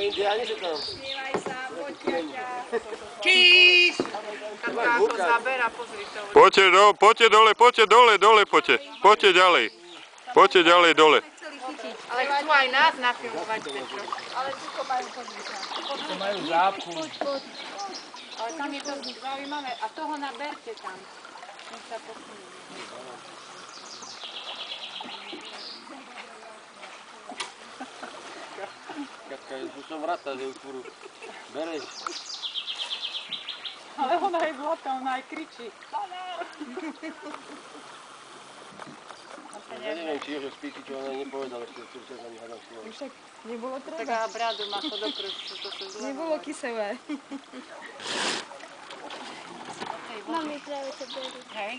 indiáni sú tam. Snívaj sa, poďte. Kýš! Katka ako zabera, pozri to. Poďte dole, poďte. Poďte ďalej. Poďte ďalej dole. Ale chcú aj nás nafilmovať, Petro. Ale tuto majú pozrieť. To majú zápku. Ale tam je to zaujímavé. A toho naberte tam. Nech sa posunie. Katka, tu som vrata, že už budú. Bereš. Ale ona je zlatá, ona aj kričí. Ja neviem, či je, že spíči, čo ona nepovedala, ešte čo sa nehádam slovo. Však nebolo treba. Taká bradu má to do prstu, to sa zle. Nebolo kyselé. Mami práve to berú. Hej.